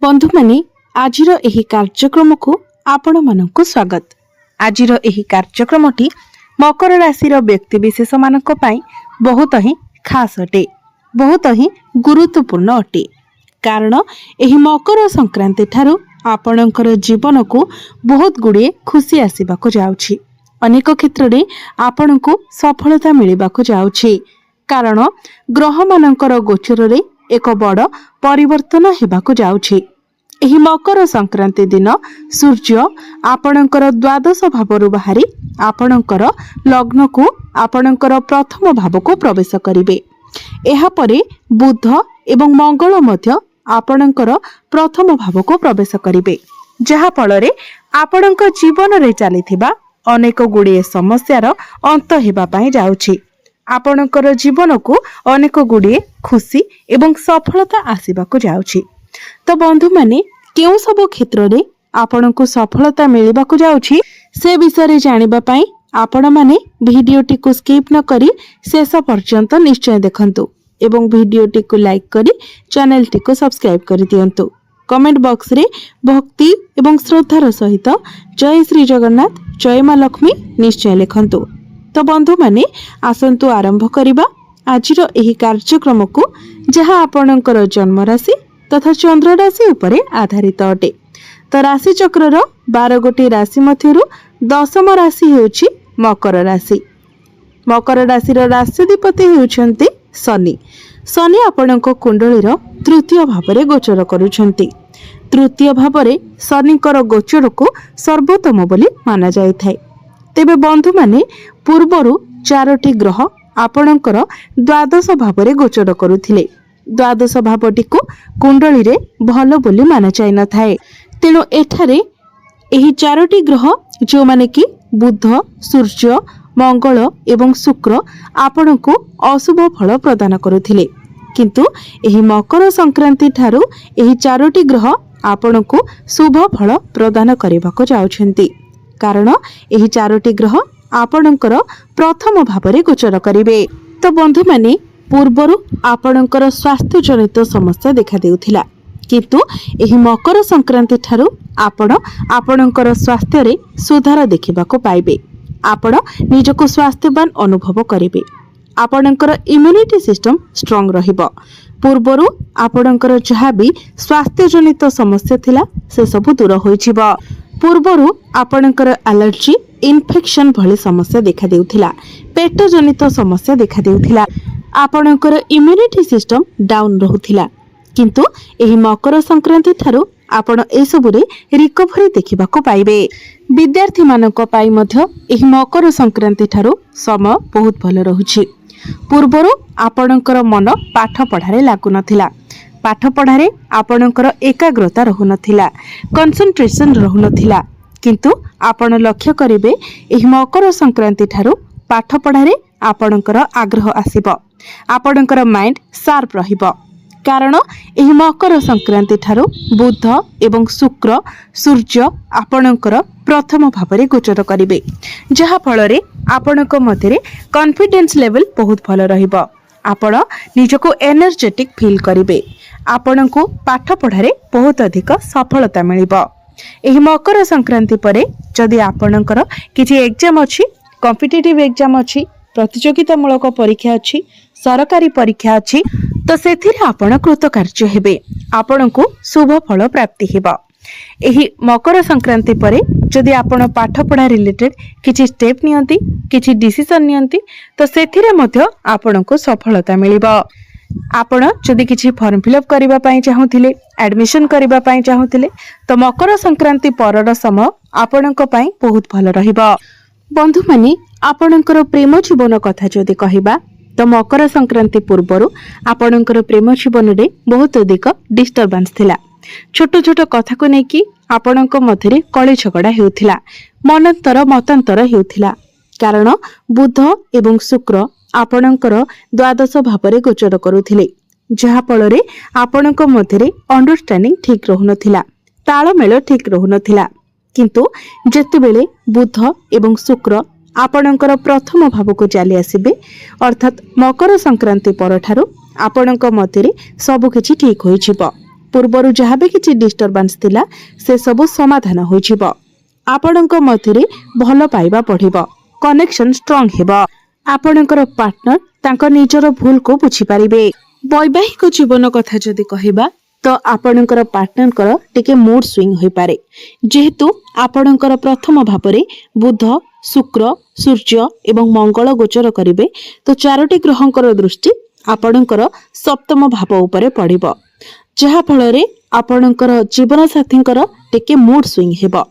बंधु माने आजिर एही कार्यक्रम को आपण मानक स्वागत। आजिर एही कार्यक्रमटी मकर राशि व्यक्ति विशेष मानक पई बहुत ही खास अटे, बहुत ही गुरुत्वपूर्ण अटे। कारण एही मकर संक्रांति ठारू आपणकर जीवन को बहुत गुड़िए खुशी आसवाक जाउछि। अनेक क्षेत्र में आपण को सफलता मिलवाक जाउछि। कारण ग्रह मानकर गोचर रे एक बड़ परिवर्तन हेबाक जाउछि। एही मकर संक्रांति दिन सूर्य आपणकर द्वादश भावरु बाहरी आपणकर लग्न को आपणकर प्रथम भाव को प्रवेश करिवे। एहा परे बुध एवं मंगल मध्य आपणकर प्रथम भाव को प्रवेश करिवे, जहा फଳରେ आपणक जीवन रे चलिथिबा अनेक गुड़िए समस्यार अंत हेबा पई जाउछि। आपणकर जीवन को अनेक गुड़िए खुशी एवं सफलता आसीबाक जाउछि। तो बंधु माने केउ सब क्षेत्र रे आपण को सफलता मिलबाक जाउछि से विषय जानिबा पई आपण माने भिडियोटी को स्किप न करी शेष पर्यंत निश्चय देखंतु एवं भिडियोटी को लाइक करी चैनल टी को सब्सक्राइब कर दियंतु। कमेंट बॉक्स रे भक्ति एवं श्रद्धार सहित जय श्री जगन्नाथ जय मां लक्ष्मी निश्चय लिखंतु। तो बंधु माने आसंतु आरंभ करिबा आजिर एही कार्यक्रम को, जहा आपणकर जन्म राशि तथा चंद्र राशि उपरे आधारित अटे। तो राशि चक्र 12 गोटी राशि मध्यरु दशम राशि हेउछि मकर राशि। मकर राशि राष्ट्राधिपति हेउछन्ति शनि। शनि आपणक कुंडलीर तृतीय भाव में गोचर करुछन्ति। तृतीय भाव में शनिकर गोचर को सर्वोत्तम बोली माना जायथाय। तेबे बंधु माने पूर्वरु 4टी ग्रह आपणकर द्वादश भाव में गोचर करुथिले। द्वादश भावटी को कुंडली रे भलो बोली माना जाय न थाए। तेणु एठारे एही 4टी ग्रह जो माने कि बुध, सूर्य, मंगल एवं शुक्र आपण को अशुभ फल प्रदान करुथिले। किंतु एही मकर संक्रांति ठारू एही 4टी ग्रह आपण को शुभ फल प्रदान करबाक जाउछन्ति। कारण एही 4टी ग्रह आपणकर प्रथम भाव में गोचर करिवे। तो बंधु माने पूर्वरु आपणकर स्वास्थ्य जनित समस्या देखा देउथिला, किंतु एही मकर संक्रांति ठारू आपणकर स्वास्थ्य रे सुधार देखिबाको पाइबे। आपण निजको स्वास्थ्यवान अनुभव करिवे। आपणकर इम्यूनिटी सिस्टम स्ट्रांग रहिबो। पूर्वरु आपणकर जहा भी स्वास्थ्य जनित समस्या थिला से सब दूर होइछिबो। पूर्वरु आपणकर एलर्जी, इन्फेक्शन भली समस्या देखा देउथिला, पेट जनित समस्या देखा देउथिला, आपणकर इम्यूनिटी सिस्टम डाउन रहुथिला। किंतु एही मकर संक्रांति ठारू आपण एसबुरे रिकवरी देखिबाको पाइबे। विद्यार्थी मानक पाई मध्य एही मकर संक्रांति ठारू समय बहुत भल रहुछि। पूर्वरु आपणकर मन पाठ पढ़ारे लागु नथिला। पाठ पढ़ारे आपणकर एकाग्रता रहु नथिला, कंसंट्रेशन रहु नथिला। किंतु आपण लक्ष्य करिवे एही मकर संक्रांति ठारू पाठ पढ़ारे आपणकर आग्रह आसीबो। आपणकर माइंड शार्प रहिबो। कारण एही मकर संक्रांति ठारू बुध एवं शुक्र, सूर्य आपणकर प्रथम भाव में गोचर करिवे, जहा फଳରେ आपणक मध्यरे कॉन्फिडेंस लेवल बहुत भल रहिबो। आपण निजको एनर्जेटिक फील करिवे। आपणको पाठ पढ़ारे बहुत अधिक सफलता मिलिबो। एही मकर संक्रांति परे जदि आपणकर किछि एग्जाम अछि, कॉम्पिटिटिव एग्जाम अछि, प्रतियोगितामूलक परीक्षा अछि, सरकारी परीक्षा अछि, तो सेथिरे आपण कृतकार्य हेबे। आपण को शुभ फल प्राप्ति हेबो। एही मकर संक्रांति परे जदि आपण पाठ पढ़ा रिलेटेड किछि स्टेप नियंती, किछि डिसीजन नियंती, तो सेथिरे मध्य आपण को सफलता मिलिबो। आपण जदि किछि फॉर्म फिलअप करिबा पई चाहुथिले, एडमिशन करिबा पई चाहुथिले, तो मकर संक्रांति परर समय आपणक पई बहुत भल रहिबो। बंधु माने आपणकर प्रेम जीवन कथा जदि कहिबा, तो मकर संक्रांति पूर्वरु आपणकर प्रेम जीवन रे बहुत अधिक डिस्टर्बेंस थिला। छोट छोट कथा को नेकी आपणक मध्यरे कଳି झगड़ा हेउथिला, मनंतर मतांतर हेउथिला। कारण बुध एवं शुक्र आपणकर द्वादश भाव में गोचर करुथिले, जहा फଳରେ आपणक मध्यरे अंडरस्टैंडिंग ठीक रहु नथिला, ताळमेळ ठीक रहु नथिला। किंतु जेतेबेले बुध एवं शुक्र आपणकर प्रथम भाव को चली आसीबे, अर्थात मकर संक्रांति परठारु आपणक मध्यरे सब किछि ठीक होइछिबो। पूर्वर जहाँ भी किसी डिस्टर्बांस थिला से सब समाधान हो जिवो। आपणक मध्यरे भल पाइबा बढ़िबो, कनेक्शन स्ट्रांग हेबो। आपणकर पार्टनर तांको निजर भूल को बुझी पारिबे। वैवाहिक जीवन कथा जदि कहिबा तो आपणकर पार्टनर टिके मूड स्विंग होई पारे, जेहेतु आपणकर प्रथम भावरे बुध, शुक्र, सूर्य एवं मंगल गोचर करिवे तो चारोटी ग्रहंकर दृष्टि आपणकर सप्तम भाव उपरे पड़िबो, जहा फଳରେ आपणकर जीवन साथींकर टिके मूड स्विंग हेबो।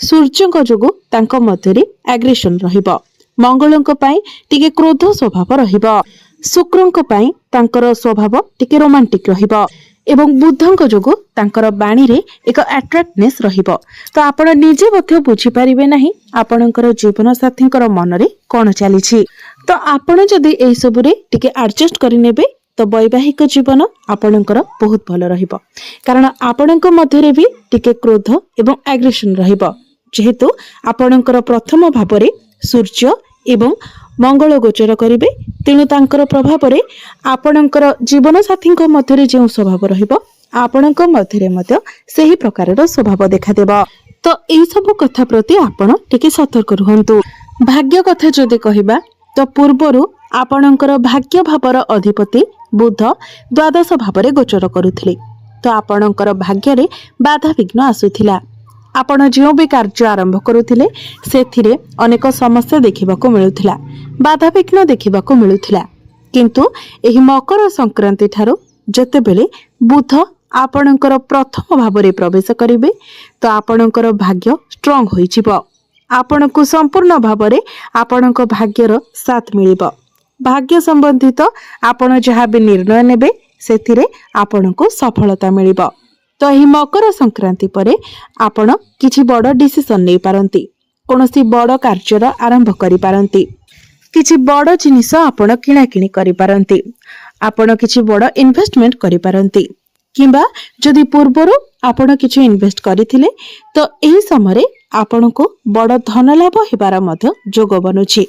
सूर्यंक जोगु तांको मध्यरे एग्रेशन रहिबो, मंगलंक पई टिके क्रोध स्वभाव रहिबो, शुक्रंक पई तांकर स्वभाव टिके रोमांटिक रहिबो एवं बुद्धंक जोगु तांकर बाणी रे एक अट्रैक्टनेस रहिबो। तो आपण निजे मध्य बुझी पारिबे नाही आपणकर जीवन साथींकर मन रे कोन चलीछि। तो आपण जदि एई सब रे टिके एडजस्ट करि नेबे तो वैवाहिक जीवन आपणकर बहुत भल रहिबो, कारण आपणक मध्य रे भी टिके क्रोध एवं एग्रेशन रहिबो, जेहेतु आपणकर प्रथम भाव रे सूर्य एवं मंगल गोचर करिवे। तेणु तांकर प्रभाव रे आपणकर जीवन साथींक मध्य रे जे स्वभाव रहिबो आपणक मध्य रे मध्य सेही प्रकारर स्वभाव देखा देबो। तो एई सब कथा प्रति आपण टिके सतर्क रहंतु। भाग्य कथा जदि कहिबा तो पूर्वरु आपणकर भाग्य भावर अधिपति बुध द्वादश भाव गोचर करुथिले, तो आपणकर भाग्य रे बाधा विघ्न आसुथिला। आपण जो भी कार्य आरंभ करुथिले सेथिरे अनेक समस्या देखिबाको मिलुथिला, बाधा विघ्न देखिबाको मिलुथिला। किंतु एही मकर संक्रांति ठारो जतेबेले बुध आपणकर प्रथम भाव रे प्रवेश करिवे तो आपणकर भाग्य स्ट्रांग होई जिवो। आपणको संपूर्ण भाव रे आपणक भाग्यर साथ मिलिबो। भाग्य संबंधित आपण जहाँ भी निर्णय नेबे सेथिरे आपणको सफलता मिलिबो। तो एही मकर संक्रांति परे आपण किछि बड़ डिसिजन नै पारंती, कोनोसी बड़ कार्यर आरंभ करि पारंती, किछि बड़ जिनिस आपण किणा किणी करि पारंती, आपण किछि बड़ इन्वेस्टमेंट करि पारंती, किंबा जदि पूर्वरु आपण किछि इन्वेस्ट करिथिले तो एही समय आपणको बड़ धन लाभ हेबार मध्य जोग बनुछि।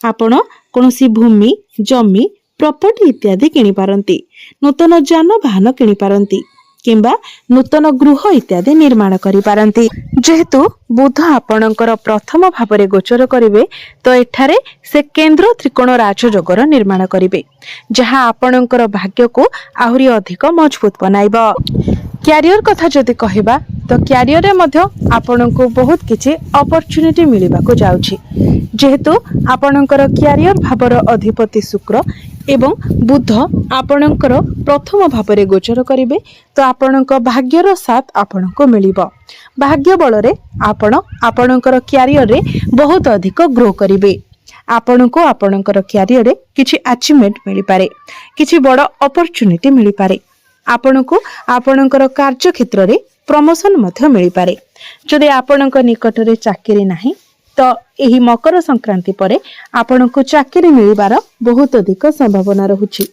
आपण कोनोसी भूमि, जमी, प्रॉपर्टी इत्यादि किणी पारंती, नूतन यानवाहन किणी पारंती, किंबा नूतन गृह इत्यादि निर्माण करि पारंती। जेहेतु बुध आपणकर प्रथम भाव रे गोचर करिवे तो एठारे से केंद्र त्रिकोण राजयोगर निर्माण करिवे, जहां आपणकर भाग्य को आहुरी अधिक मजबूत बनाइबो। क्यारियर कथा जदि कहिबा तो क्यारियर रे मध्य आपणको बहुत किछि अपॉर्चुनिटी मिलिबा को जाउछि, जेहेतु आपणकर क्यारियर भावर अधिपति शुक्र एवं बुध आपणकर प्रथम भाव रे गोचर करिवे तो आपणक भाग्यर साथ आपणको मिलिबो। भाग्य बल रे आपण आपणकर क्यारियर रे बहुत अधिक ग्रो करिवे। आपणको आपणकर क्यारियर रे किछि अचीवमेंट मिलि पारे, किछि बड़ अपॉर्चुनिटी मिलि पारे। आपणको आपणकर कार्य क्षेत्र रे प्रमोशन मध्य मिलि पारे। जदि आपणक निकट रे चाकरी नाही तो एही मकर संक्रांति परे आपणको चाकरी मिलिबार बहुत अधिक संभावना रहुछि।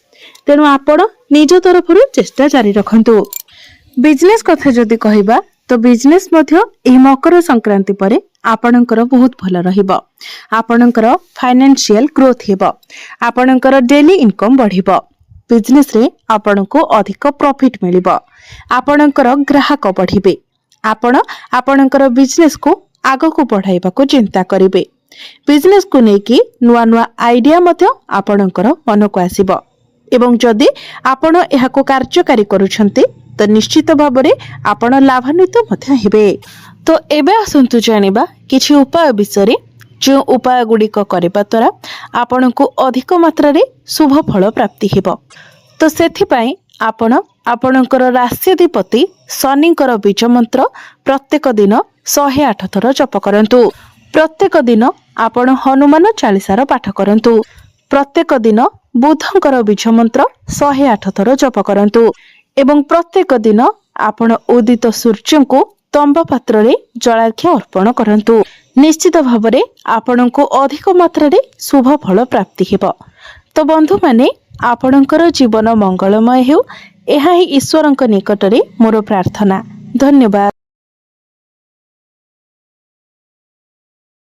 तेणु आपण निज तरफरु चेष्टा जारी रखंतु। बिजनेस कथा जदि कहिबा तो बिजनेस मध्य एही मकर संक्रांति परे आपणकर बहुत भल रहिबो। आपणकर फाइनेंशियल ग्रोथ हेबो, आपणकर डेली इनकम बढ़िबो। बिजनेस रे आपणको अधिक प्रॉफिट मिलिबो, आपणकर ग्राहक बढ़िबे। आपण आपणकर बिजनेस को आगो को बढ़ाइबा को चिंता करिवे। बिजनेस को नेकी नुआ नुआ आइडिया मध्य आपणकर मन को आसीबो एवं जदि आपण एहा को कार्यकारी करूछंती तो निश्चित भाव रे आपण लाभान्वित मध्य हेबे। तो एबे आसंतु जानिबा किछि उपाय विषय जो उपाय गुड़िक करबा द्वारा आपणको अधिक मात्रा रे शुभ फल प्राप्ति हेबो। तो सेथिपाई आपण आपणकर राशिधिपति शनिकर बीज मंत्र प्रत्येक दिन 108 थर जप करंतु। प्रत्येक दिन आपण हनुमान चालीसार पाठ करंतु। प्रत्येक दिन बुधंकर बीज मंत्र 108 थर जप करंतु एवं प्रत्येक दिन आपण उदित सूर्य को तंबा पात्र रे जलार्घ्य अर्पण करंतु। निश्चित भाव रे आपणको अधिक मात्रा रे शुभ फल प्राप्ति हेबो। तो बंधु माने आपणकर जीवन मंगलमय हेउ, एहा ही ईश्वरंक निकटरे मोर प्रार्थना। धन्यवाद।